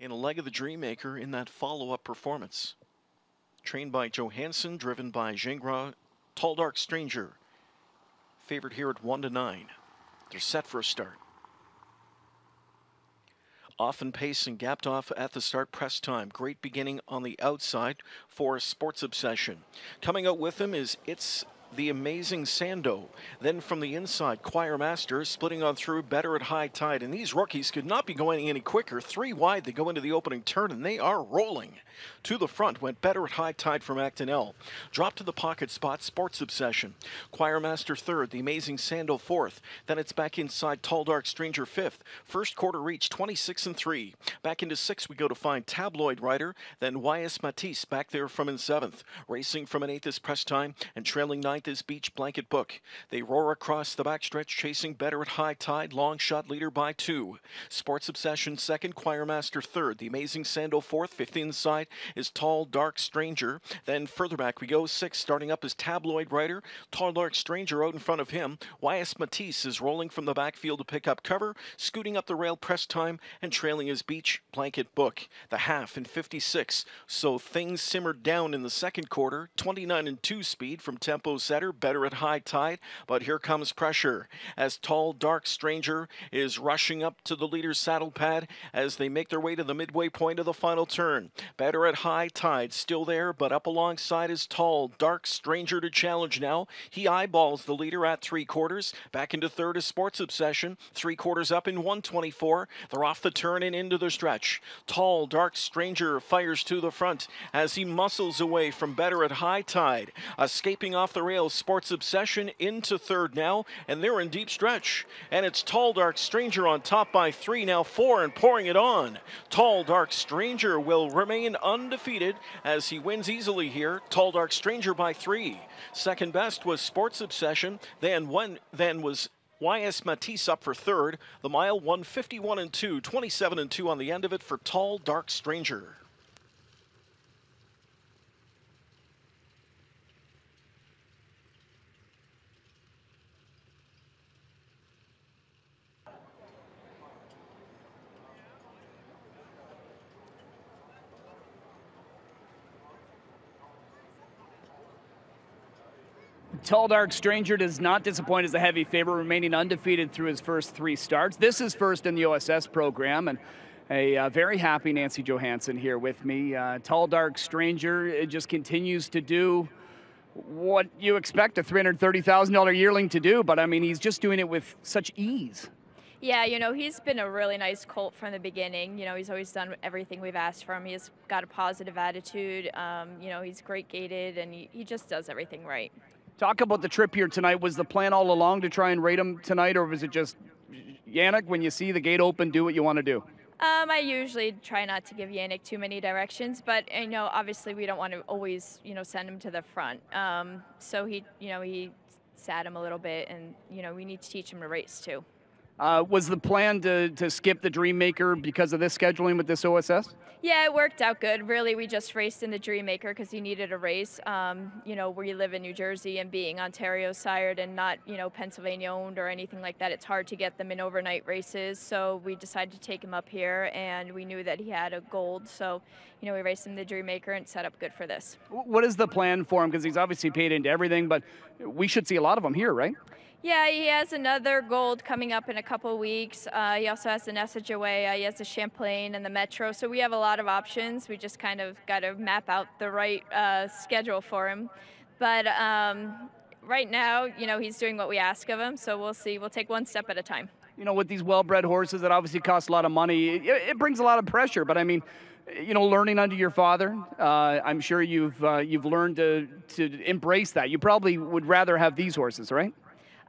in a leg of the Dreammaker in that follow-up performance. Trained by Johansson, driven by Gingras, Tall Dark Stranger. Favored here at 1-9. They're set for a start. Off in pace and gapped off at the start press time. Great beginning on the outside for Sports Obsession. Coming out with him is It's the Amazing Sando. Then from the inside, Choir Master splitting on through, Better at High Tide. And these rookies could not be going any quicker. 3 wide, they go into the opening turn, and they are rolling. To the front went Better at High Tide from Actonel. Drop to the pocket spot, Sports Obsession. Choir Master third, the Amazing Sando fourth. Then it's back inside, Tall Dark Stranger fifth. First quarter reach, 26-3. Back into 6 we go to find Tabloid Rider. Then YS Matisse back there from in 7th. Racing from an 8th is press time, and trailing 9th is Beach Blanket Book. They roar across the backstretch, chasing Better at High Tide. Long shot leader by 2. Sports Obsession second, Choir Master third. The Amazing Sando fourth. Fifth inside is Tall Dark Stranger. Then further back we go. 6 starting up is Tabloid Rider. Tall Dark Stranger out in front of him. YS Matisse is rolling from the backfield to pick up cover. Scooting up the rail press time, and trailing is Beach Blanket Book. The half in 56. So things simmered down in the second quarter. 29-2 speed from tempo setter, Better at High Tide. But here comes pressure as Tall Dark Stranger is rushing up to the leader's saddle pad as they make their way to the midway point of the final turn. Better at High Tide still there, but up alongside is Tall Dark Stranger to challenge now. He eyeballs the leader at 3/4. Back into third is Sports Obsession. 3/4 up in 124. They're off the turn and into the stretch. Tall Dark Stranger fires to the front as he muscles away from Better at High Tide. Escaping off the rails, Sports Obsession into third now, and they're in deep stretch. And it's Tall Dark Stranger on top by 3, now 4, and pouring it on. Tall Dark Stranger will remain undefeated as he wins easily here. Tall Dark Stranger by 3. Second best was Sports Obsession. Then was YS Matisse up for third. The mile 151-2, 27-2 on the end of it for Tall Dark Stranger. Tall Dark Stranger does not disappoint as a heavy favorite, remaining undefeated through his first 3 starts. This is first in the OSS program, and a very happy Nancy Johansson here with me. Tall Dark Stranger just continues to do what you expect a $330,000 yearling to do, but I mean, he's just doing it with such ease. Yeah, he's been a really nice colt from the beginning. He's always done everything we've asked from him. He's got a positive attitude. He's great gated, and he just does everything right. Talk about the trip here tonight. Was the plan all along to try and rate him tonight, or was it just, Yannick, when you see the gate open, do what you want to do? I usually try not to give Yannick too many directions, but obviously we don't want to always, send him to the front. So he sat him a little bit, and we need to teach him to race too. Was the plan to skip the Dreammaker because of this scheduling with this OSS? Yeah, it worked out good. Really, we just raced in the Dreammaker because he needed a race. We live in New Jersey, and being Ontario sired and not, Pennsylvania owned or anything like that, it's hard to get them in overnight races. So we decided to take him up here, and we knew that he had a gold. So, we raced him the Dreammaker and set up good for this. What is the plan for him? Because he's obviously paid into everything, but we should see a lot of him here, right? Yeah, he has another gold coming up in a couple weeks. He also has the Nessajawe, he has the Champlain and the Metro. So we have a lot of options. We just kind of got to map out the right schedule for him. But right now, he's doing what we ask of him. So we'll see. We'll take one step at a time. With these well-bred horses that obviously cost a lot of money, it brings a lot of pressure. But I mean, learning under your father, I'm sure you've learned to embrace that. You probably would rather have these horses, right?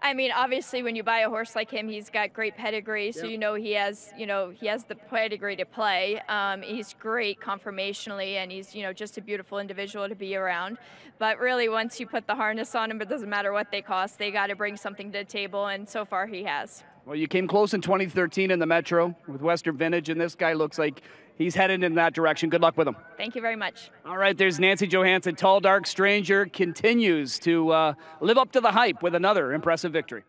I mean, obviously, when you buy a horse like him, he's got great pedigree, so he has the pedigree to play. He's great conformationally, and he's just a beautiful individual to be around. But really, once you put the harness on him, it doesn't matter what they cost. They got to bring something to the table, and so far he has. Well, you came close in 2013 in the Metro with Western Vintage, and this guy looks like he's headed in that direction. Good luck with him. Thank you very much. All right, there's Nancy Johansson. Tall Dark Stranger continues to live up to the hype with another impressive victory.